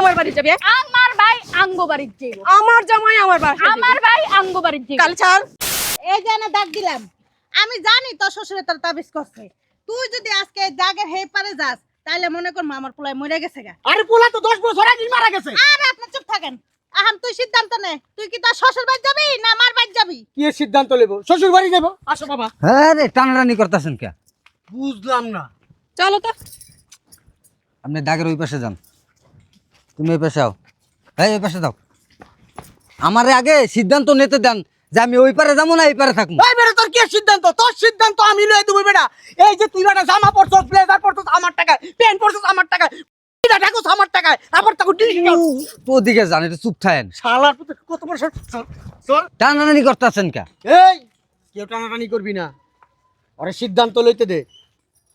আমার বাড়ি যাবে আমার ভাই আঙ্গো বাড়ি যাইবো আমার জামাই আমার বাসা আমার ভাই আঙ্গো বাড়ি যাইবো কাল ছাড় এই যে না দাগ দিলাম আমি জানি তোর শ্বশুরে তোর তাবিজ করছে তুই যদি আজকে দাগের হে পারে যাস তাহলে মনে কর মামার পোলায় মরে গেছে গা আরে পোলা তো 10 বছর আগে মারা গেছে। আরে আপনি চুপ থাকেন আহাম তুই সিদ্ধান্ত নে তুই কি তোর শ্বশুর বাড়ি যাবি না মার বাড়ি যাবি কি সিদ্ধান্ত নেব? শ্বশুর বাড়ি যাব। আসো বাবা। হ্যাঁ রে টানাটানি করতেছেন কে? বুঝলাম না। চলো তো আপনি দাগের ওই পাশে যান, তুমি ওই পাশে আও। এই ওই পাশে যাও। আমারে আগে সিদ্ধান্ত নিতে দেন যে আমি ওই পারে যাবো না এই পারে থাকবো। এই বেটা তোর কি সিদ্ধান্ত? তোর সিদ্ধান্ত আমি লই দেব বেটা। এই যে তুই বেটা জামা পরছস, ব্লেজার পরছস আমার টাকায়, প্যান্ট পরছস আমার টাকায়, এটা ঢাকুস আমার টাকায়, আবার তাকে ডিসকাউন্ট। তো ওদিকে যান, একটু চুপ থাকেন। শালার পুত কত বড় সর। টানাটানি করতেছেন কে? এই কেউ টানাটানি করবি না। ওরে সিদ্ধান্ত লইতে দে।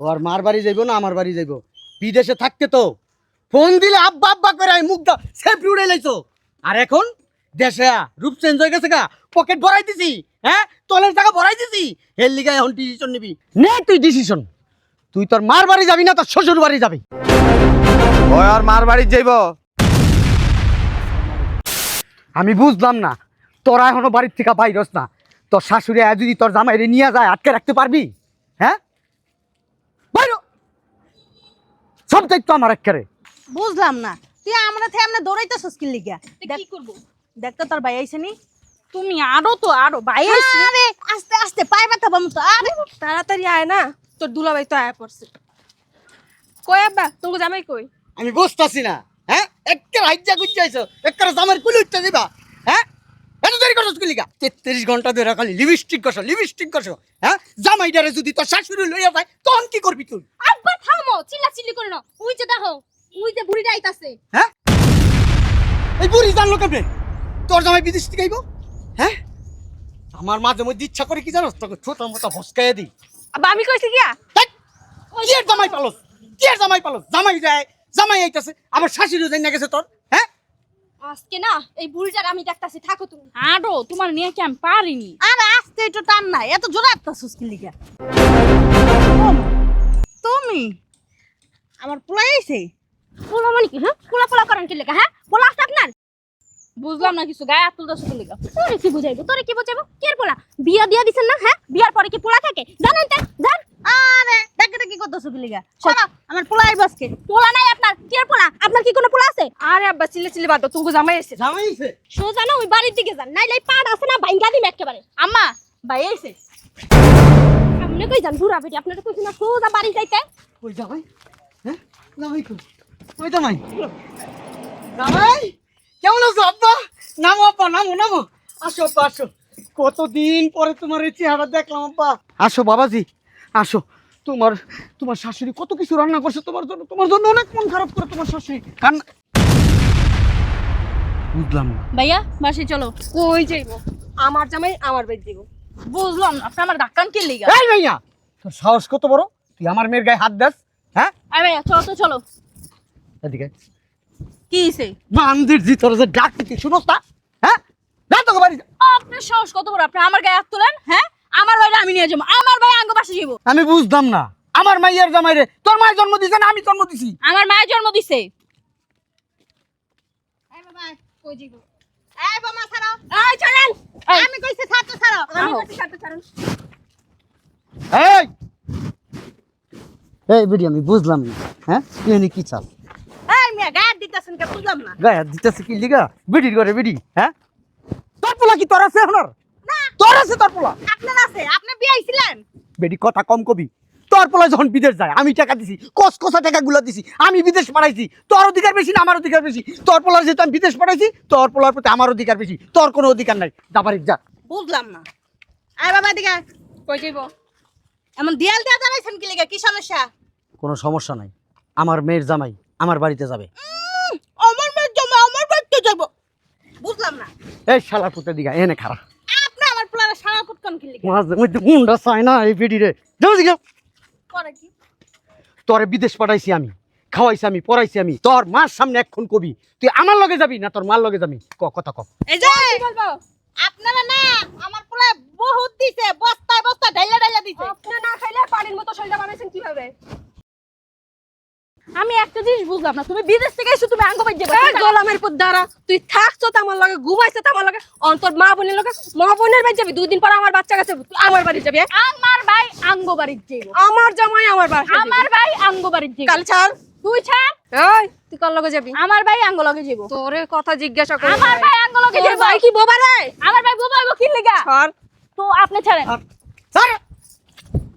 ও আর মার বাড়ি যাইবো না আমার বাড়ি যাইবো? বিদেশে থাকতে তো ফোন দিলে আব্বা আব্বা করে আমি মুখটা সেফ উড়ে লাইছো। আর এখন দেশে রূপ চেঞ্জ হয়ে গেছে গা, পকেট ভরাই দিছি, হ্যাঁ তলের টাকা ভরাই দিছি। এর লিগায় এখন ডিসিশন নিবি নে। তুই ডিসিশন, তুই তোর মার বাড়ি যাবি না তোর শ্বশুর বাড়ি যাবি? ওই আর মার বাড়ি যাইব। আমি বুঝলাম না, তোরা এখনো বাড়ির থেকে বাইরস না। তোর শাশুড়ি যদি তোর জামাইরে নিয়ে যায় আটকে রাখতে পারবি? হ্যাঁ বাইর সব দায়িত্ব আমার একেবারে। বুঝলাম না তুই আমরা থেকে আমরা দৌড়াইতেছস কি লিগা কি করব দেখ তো তোর ভাই আইছে নি তুমি আরো ভাই আইছে আরে আস্তে আস্তে পায়ে ব্যথা বাম তো আরে তাড়াতাড়ি আয় না, তোর দুলাভাই তো আয়া পড়ছে। কই আব্বা তোকে জামাই কই? আমি বুঝতেছি না, হ্যাঁ একেবারে হাইজা গুজাইছো, একেবারে জামাইর কুলি উঠতে দিবা। হ্যাঁ এত দেরি করছস কি লিগা? 33 ঘন্টা ধরে খালি লিপস্টিক কষো, হ্যাঁ জামাইটারে যদি তোর শাশুড়ি লইয়া যায় তখন কি করবি তুই? আব্বা থামো চিল্লাচিল্লি করে না ওই যে দেখো ওই যে বুড়িটা আইতাছে হ্যাঁ এই বুড়ি জানলো কেমনে তোর জামাই বিদেশ থেকে আইবো? হ্যাঁ আমার মাঝে মধ্যে ইচ্ছা করে কি জানোস, তোকে ছোট মতো ফসকাইয়া দিই। আব্বা আমি কইছি কিয়া? কি আর জামাই পালস, জামাই যায়, জামাই আইতাছে, আমার শাশুড়ি যাই না গেছে তোর। হ্যাঁ আজকে না এই বুড়িটার আমি দেখতাছি থাকো তুমি আরো তোমার নিয়ে কি আমি পারিনি আরে আস্তে একটু টান নাই এত জোরে আত্তাছস কি লিগা তুমি আমার পোলাই আইছে পোলা মানে কি হ্যাঁ পোলা করেন কি লেখা হ্যাঁ পোলা আছে আপনার বুঝলাম না কিছু গায়ে হাত তুলতেছ কি লেখা তোরে কি বুঝাইবো কি আর পোলা বিয়া দিয়া দিছেন না হ্যাঁ বিয়ার পরে কি পোলা থাকে জানেন তো জান আরে দেখতে কি করতেছ কি লিগা সরা আমার পোলাই আইবো আজকে পোলা নাই আপনার কি আর পোলা আপনার কি কোনো পোলা আছে আরে আব্বা চিল্লাচিল্লি বাদ দাও, তোকে জামাই এসে। জামাই আইছে? সোজা না ওই বাড়ির দিকে যান নাইলে এই পাড় আছে না ভাঙ্গা দিম একেবারে আম্মা ভাই আইছে সামনে কই যান বুড়া বেটি আপনারা কইছেন না সোজা বাড়ি যাইতে ওই জামাই, হ্যাঁ জামাই কই? ওই জামাই, জামাই কেমন আছো আব্বা? নামো আব্বা, নামো আসো আব্বা আসো। কতদিন পরে তোমার এই চেহারা দেখলাম আব্বা। আসো বাবাজি আসো। তোমার শাশুড়ি কত কিছু রান্না করছে তোমার জন্য অনেক মন খারাপ করে তোমার শাশুড়ি কান্না। বুঝলাম না ভাইয়া বাসে চলো কই যাইবো? আমার জামাই আমার বাড়ি যাইবো। বুঝলাম না আপনি আমার ধাক্কান কে লিগা এই ভাইয়া, তোর সাহস কত বড়, তুই আমার মেয়ের গায়ে হাত দাস? হ্যাঁ আরে ভাইয়া চলো এদিকে কি হইছে বান্দির জি তোর যে ডাক দিতে শুনোস না? হ্যাঁ যা তোকে বাড়ি যা। আপনার সাহস কত বড় আপনি আমার গায়ে হাত তোলেন হ্যাঁ আমার ভাইরা আমি নিয়ে যাবো আমার ভাই আঙ্গ বাসে যাবো আমি বুঝলাম না, আমার মাইয়ের জামাই রে তোর মায়ের জন্ম দিছে না আমি জন্ম দিছি? আমার মায়ের জন্ম দিছে এই বাবা কই যাইবো এই বাবা ছাড়ো এই চলেন আমি কইছি ছাড়ো ছাড়ো আমি কইছি ছাড়তে ছাড়ুন এই এই বিডি আমি বুঝলাম না, হ্যাঁ তুই এনে কি চাস? এই মিয়া গায়ে দিতেছেন কে বুঝলাম না গায়ে হাত দিতেছে কি লিগা? বিডির ঘরে বিডি, হ্যাঁ তোর পোলা কি তোর আছে এখন? তোর আছে তোর পোলা? আপনার আছে আপনি বিয়ে আইছিলেন বেডি কথা কম কবি। তোর পোলা যখন বিদেশ যায় আমি টাকা দিছি, কসকসা টাকাগুলো দিছি, আমি বিদেশ পাঠাইছি। তোর অধিকার বেশি না আমার অধিকার বেশি? তোর পোলার যেহেতু আমি বিদেশ পাঠাইছি তোর পোলার প্রতি আমার অধিকার বেশি, তোর কোনো অধিকার নাই। যা বাড়ি যা। বুঝলাম না আয় বাবা দিকে কই যাইবো? এমন দেয়াল দেয়া দাঁড়াইছেন কি লিগা কি সমস্যা কোনো সমস্যা নাই, আমার মেয়ের জামাই আমার বাড়িতে যাবে। আমার মেয়ের জমা আমার বাড়িতে যাব বুঝলাম না এই শালা পুতে দিঘা এনে খারা আপনি আমার পোলারে সারা কুটকান কি লিগা মাঝে মধ্যে মুন্ডা চায় না এই বেডি রে। যাও দিঘা, করে কি তোরে বিদেশ পাঠাইছি আমি, খাওয়াইছি আমি, পড়াইছি আমি। তোর মার সামনে এক্ষণ কবি তুই আমার লগে যাবি না তোর মার লগে যাবি? কথা ক। এই যে বলবো আপনারা না আমার পোলায় বহুত দিছে বস্তায় বস্তা ঢাইলা ঢাইলা দিছে আপনি না খাইলে পানির মতো শরীরটা বানাইছেন কিভাবে? আমি একটা জিনিস বুঝলাম না, তুমি বিদেশ থেকে এসে তুমি আঙ্গ বাজে এই গোলামের পুত দ্বারা তুই থাকছ তো আমার লগে, ঘুমাইছ তো আমার লগে, অন্তর মা বোনের লগে, মা বোনের বাড়ি যাবি, 2 দিন পর আমার বাচ্চা কাছে তুই আমার বাড়ি যাবি। আমার ভাই আঙ্গ বাড়ির যাইব, আমার জামাই আমার বাসা আমার ভাই আঙ্গ বাড়ির যাইব। কাল ছাড়। তুই ছাড়, এই তুই কার লগে যাবি? আমার ভাই আঙ্গ লগে যাইব। তোরে কথা জিজ্ঞাসা করি। আমার ভাই আঙ্গ লগে তোর যাইব। ভাই কি বোবা রে? আমার ভাই বুঝাইব কি লাগা? ছাড়। তো আপনি ছাড়েন। স্যার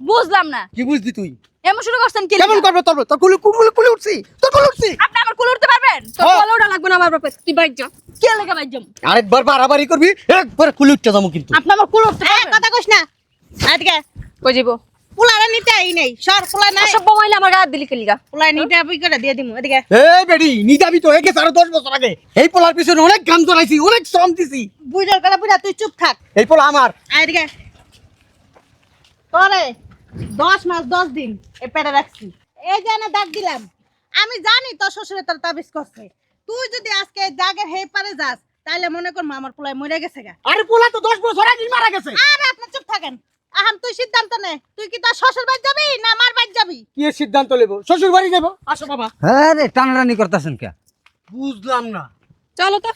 বুঝলাম না, কি বুঝলি তুই? এমন শুরু করছেন কি কেমন লাগা? করবে তোর কুলি উঠছি, তোর কুলি উঠছি। আপনি আমার কুল উঠতে পারবেন? তোর বলে ওটা লাগবে না আমার বাপে, তুই বাইক যা। কে লাগা বাইজম? আরেকবার বাড়াবাড়ি করবি, একবার কুলি উঠতে যাবো কিন্তু। আপনি আমার কুল উঠতে এই পারবেন? কথা কইস না, আজকে কই যাবো? পোলারে নিতে আই নেই, সর পোলা নাই, সব মোবাইলে আমার গায়ে দিলি কেলিগা। পোলা নিতে আবি করে দিয়ে দিমু। এদিকে এই বেডি নিজাবি তো একে 10.5 বছর আগে এই পোলার পিছনে অনেক গান জড়াইছি, অনেক শ্রম দিছি। বুঝার করে বুঝা, তুই চুপ থাক। এই পোলা আমার। এদিকে তোরে 10 মাস 10 দিন এ পেটে রাখছি, এই যে না দাগ দিলাম। আমি জানি তোর শ্বশুরে তোর তাবিজ করছে। তুই যদি আজকে দাগের হে পারে যাস, তাহলে মনে কর মামার পোলায় মরে গেছে গা। আরে পোলা তো 10 বছর আগে মারা গেছে। আরে আপনি চুপ থাকেন। আহাম তুই সিদ্ধান্ত নে, তুই কি তোর শ্বশুর বাড়ি যাবি না মার বাড়ি যাবি? কি এর সিদ্ধান্ত নেব? শ্বশুর বাড়ি যাবো। আসো বাবা। হ্যাঁ রে, টানাটানি করতেছেন কে? বুঝলাম না। চলো তো।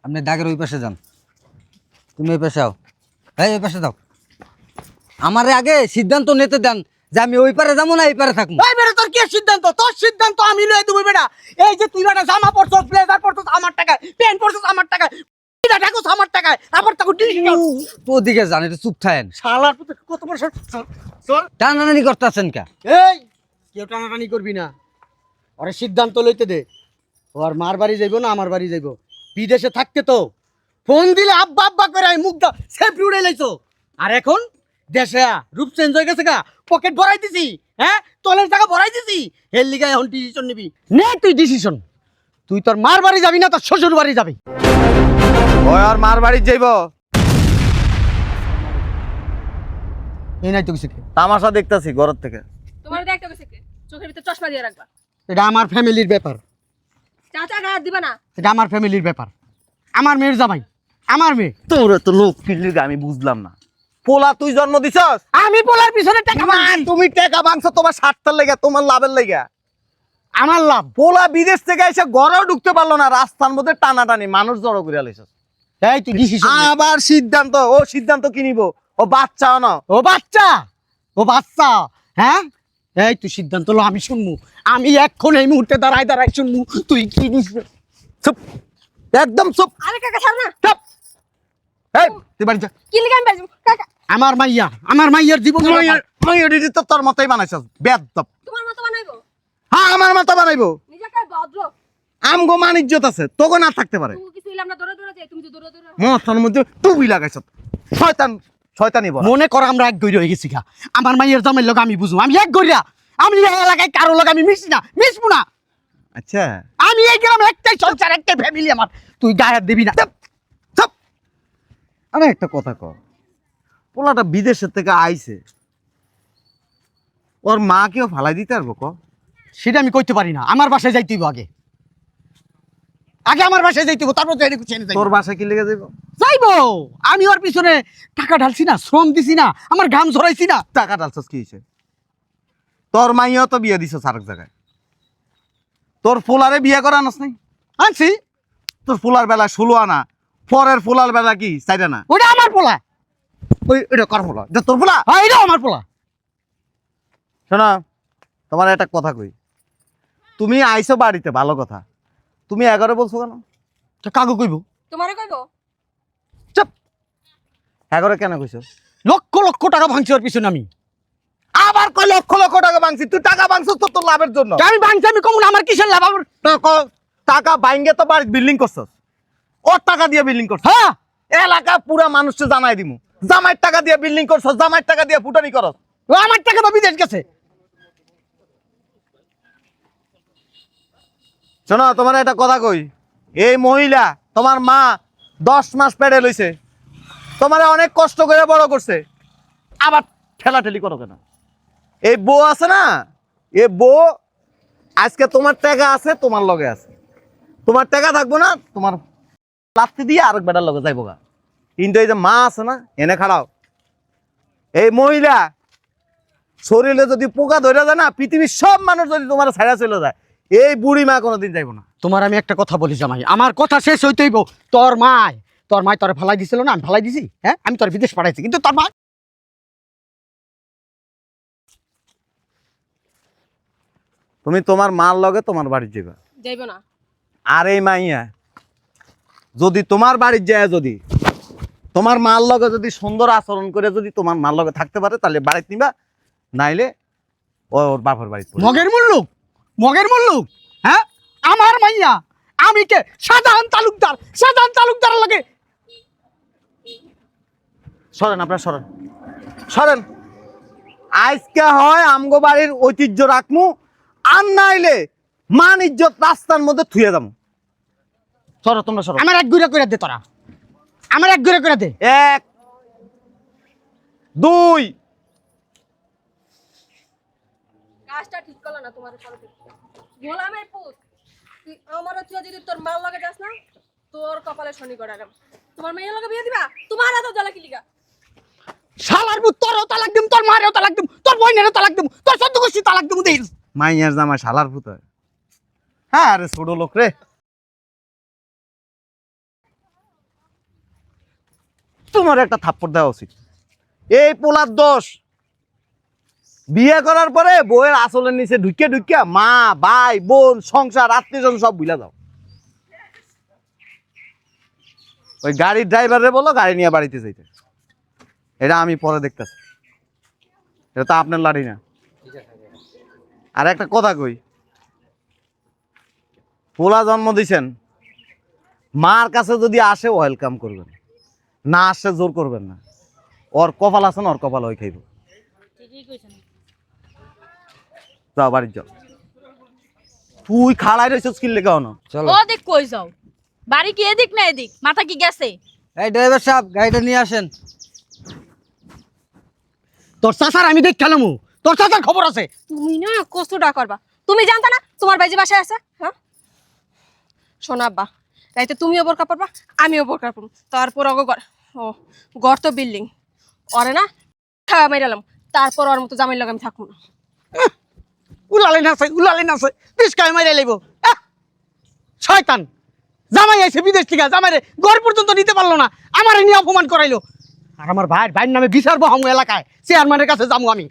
আপনি দাগের ওই পাশে যান, তুমি ওই পাশে আও। এই ওই পাশে দাও। আমারে আগে সিদ্ধান্ত নিতে দেন যে আমি ওই পারে যাবো না এই পারে থাকবো। এই বেটা তোর কি সিদ্ধান্ত? তোর সিদ্ধান্ত আমি লয়ে দেবো বেটা। এই যে তুই বেটা জামা পরছস, ব্লেজার পরছস আমার টাকায়, প্যান্ট পরছস আমার টাকায়, এটা ঢাকুস আমার টাকায়, আবার তাকে ডিজিটাল তো ওদিকে যান, একটু চুপ থাকেন। শালার পুতে কত বড় সর। টানাটানি করতেছেন কে? এই কেউ টানাটানি করবি না, ওরে সিদ্ধান্ত লইতে দে। ও আর মার বাড়ি যাইবো না আমার বাড়ি যাইবো। বিদেশে থাকতে তো ফোন দিলে আব্বা আব্বা করে আমি মুখটা সেফ উড়ে লাইছো। আর এখন দেশে রূপ চেঞ্জ হয়ে গেছে গা, পকেট ভরাই দিছি, হ্যাঁ তলের টাকা ভরাই দিছি। এর লিগে এখন ডিসিশন নিবি। নে তুই ডিসিশন। তুই তোর মার বাড়ি যাবি না তোর শ্বশুর বাড়ি যাবি? ওই আর মার বাড়ি যাইব। এই নাই তো কিছু। তামাশা দেখতাছি ঘরের থেকে। তোমার দেখতে গেছে কে? চোখের ভিতরে চশমা দিয়ে রাখবা। এটা আমার ফ্যামিলির ব্যাপার, চাচা গায়ে দিবা না। এটা আমার ফ্যামিলির ব্যাপার। আমার মেয়ের জামাই, আমার মেয়ে। তোর তো লোক কিনলি আমি বুঝলাম না। পোলা তুই জন্ম দিছস, আমি পোলার পিছনে টাকা না মারছি। তুমি টাকা ভাঙছো তোমার স্বার্থের লেগে, তোমার লাভের লেগে। আমার লাভ। পোলা বিদেশ থেকে এসে ঘরেও ঢুকতে পারলো না, রাস্তার মধ্যে টানাটানি মানুষ জড়ো করে আলাইছস। এই তুই ডিসিশন। আবার সিদ্ধান্ত, ও সিদ্ধান্ত কি নিব? ও বাচ্চা না। ও বাচ্চা, ও বাচ্চা, হ্যাঁ এই তুই সিদ্ধান্ত লো, আমি শুনবো। আমি এখন এই মুহূর্তে দাঁড়াই শুনবো তুই কি দিস। চুপ, একদম চুপ। আরে কাকা ছাড় না। চুপ। এই তুই বাড়ি যা। কি লিখে আমি বাজবো? কাকা আমার মাইয়ার জীবন। তো তোর মতোই বানাইছস বেয়াদব। তোমার মতো বানাইবো? হ্যাঁ আমার মতো বানাইবো। নিজেকে ভদ্র। আমগো মান ইজ্জত আছে, তোকে না থাকতে পারে। তুই কিছু ইলাম না, দৌড়ে দৌড়ে যাই, তুমি তো দৌড়ে দৌড়ে। মাথার মধ্যে টুপি লাগাইছ, শয়তানি বল। মনে কর আমরা এক গইরা হয়ে গেছি গা। আমার মাইয়ার জামাইয়ের লোক আমি বুঝবো, আমি এক গইরা। আমি এই এলাকায় কারো লোক আমি মিশবো না। আচ্ছা আমি এই গ্রামে একটাই সংসার, একটাই ফ্যামিলি আমার। তুই গায়ে হাত দিবি না। চুপ। আমি একটা কথা কর, পোলাটা বিদেশের থেকে আইছে, ওর মা কেউ ফালাই দিতে পারবো ক? সেটা আমি কইতে পারি না। আমার বাসায় যাইতে হইব আগে। আমার বাসায় যাইতে হইব, তারপর যাই চেনে যাই। তোর বাসায় কি লেগে যাইব? যাইবো। আমি ওর পিছনে টাকা ঢালছি না, শ্রম দিছি না, আমার ঘাম ঝরাইছি না। টাকা ডালছস কি হয়েছে? তোর মাইয়াও তো বিয়ে দিছস আরেক জায়গায়। তোর ফুলারে বিয়ে করা আনস নাই? আনছি। তোর ফুলার বেলা 16 আনা, পরের ফুলার বেলা কি 4 আনা? ওটা আমার পোলা। ওই এটা কর ফুলা, এটা তোর ফুলা। হ্যাঁ, এটাও আমার পোলা। শোনা, তোমার একটা কথা কই। তুমি আইছো বাড়িতে, ভালো কথা। তুমি 11 বলছো কেন? তো কাগু কইব। তোমারে কইবো? চুপ। 11 কেন কইছো? লক্ষ লক্ষ টাকা ভাঙছি ওর পিছনে আমি। আবার কই লক্ষ লক্ষ টাকা ভাঙছি? তুই টাকা ভাঙছস তো তোর লাভের জন্য। আমি ভাঙছি, আমি কমু না, আমার কিসের লাভ? আমার টাকা ভাঙে তো বাড়ি বিল্ডিং করছস, ওর টাকা দিয়ে বিল্ডিং করছস। হ্যাঁ, এলাকা পুরা মানুষকে জানাই দিমু, জামাইয়ের টাকা দিয়ে বিল্ডিং করছস, জামাইয়ের টাকা দিয়ে ফুটানি করস। ও আমার টাকা তো বিদেশ গেছে। শোনো, তোমার একটা কথা কই। এই মহিলা তোমার মা 10 মাস পেটে লইছে, তোমারে অনেক কষ্ট করে বড় করছে, আবার ঠেলাঠেলি করো কেন? এই বউ আছে না, এই বউ আজকে তোমার টাকা আছে, তোমার লগে আছে, তোমার টাকা থাকবো না, তোমার লাত্তি দিয়ে আরেক বেটার লগে যাইবো গা। কিন্তু এই যে মা আছে না, এনে খাড়াও, এই মহিলা শরীরে যদি পোকা ধরে যায় না, পৃথিবীর সব মানুষ যদি তোমার ছায়া চলে যায়, এই বুড়ি মা কোনোদিন যাইব না। তোমার আমি একটা কথা বলি জামাই, আমার কথা শেষ হইতেইব। তোর মায় তোরে ফালাই দিছিল না, আমি ফালাই দিছি? হ্যাঁ, আমি তোর বিদেশ পাঠাইছি, কিন্তু তোর মা তুমি তোমার মার লগে তোমার বাড়ি যাবা। যাইব না। আর এই মাইয়া যদি তোমার বাড়ির যায়, যদি তোমার মার লগে যদি সুন্দর আচরণ করে যদি তোমার মার লগে থাকতে পারে, তাহলে বাড়িতে নিবা, নাইলে ওর বাপের বাড়িতে পড়বে। মগের মুল্লুক, হ্যাঁ? আমার মাইয়া, আমি কে সাধারণ তালুকদার লাগে। সরেন, আপনার সরেন, সরেন। আজকে হয় আমগো বাড়ির ঐতিহ্য রাখমু, আর নাইলে মান ইজ্জত রাস্তার মধ্যে থুয়ে যাবো। সরো, তোমরা সরো। আমার এক ঘুরে করে দে, তোরা আমার এক ঘুরে করে দে। 1 2 কাজটা ঠিক করলো না তোমার সাথে। গোলামের পুত, তুই আমার তুই যদি তোর মাল লাগে যাস না, তোর কপালে শনি করালাম। তোমার মেয়ের লগে বিয়ে দিবা, তোমার এত জ্বালা কি লিগা? শালার পুত, তোরও তালাক দিম, তোর মারেও তালাক দিম, তোর বোনেরও তালাক দিম, তোর সদ্য গোষ্ঠী তালাক দিম। দেই মাইয়ার জামাই শালার পুত হয়। হ্যাঁ, আরে ছোট লোক রে। তোমার একটা থাপ্পড় দেওয়া উচিত। এই পোলার দোষ, বিয়ে করার পরে বউয়ের আসলের নিচে ঢুকিয়া মা, ভাই, বোন, সংসার, আত্মীয়জন সব ভুলে যাও। ওই গাড়ির ড্রাইভারে বলো গাড়ি নিয়ে বাড়িতে যাইতে। এটা আমি পরে দেখতেছি, এটা তো আপনার লাড়ি না। আর একটা কথা কই, পোলা জন্ম দিছেন, মার কাছে যদি আসে ওয়েলকাম করবেন, না আসে জোর করবেন না। ওর কপাল আছে না, ওর কপাল ওই খাইব। যাও, বাড়ি যাও। তুই খাড়াই রয়েছিস কি লেগে না? চলো। ও দিক কই যাও? বাড়ি কি এদিক না এদিক? মাথা কি গেছে? এই ড্রাইভার সাহেব, গাড়িটা নিয়ে আসেন। তোর চাচার আমি দেখ খেলামু, তোর চাচার খবর আছে। তুমি না কষ্টটা করবা। তুমি জানতা না তোমার বাইজি বাসায় আছে? হ্যাঁ, শোনা আব্বা, রাইতে তুমিও বোরকা পরবা, আমিও বোরকা পরবো। তারপর ঘর তো বিল্ডিং, ওরে না খাওয়া মাইরালাম, তারপর ওর মতো জামাই লাগে আমি থাকবো না। উলালে নাছে পিসকায় মাইরে লাইব। শয়তান জামাই আইছে বিদেশ থেকে, জামাইরে ঘর পর্যন্ত নিতে পারলো না, আমারে নিয়ে অপমান করাইলো। আর আমার ভাইয়ের নামে বিচার বহামু এলাকায়, চেয়ারম্যানের কাছে যাবো আমি।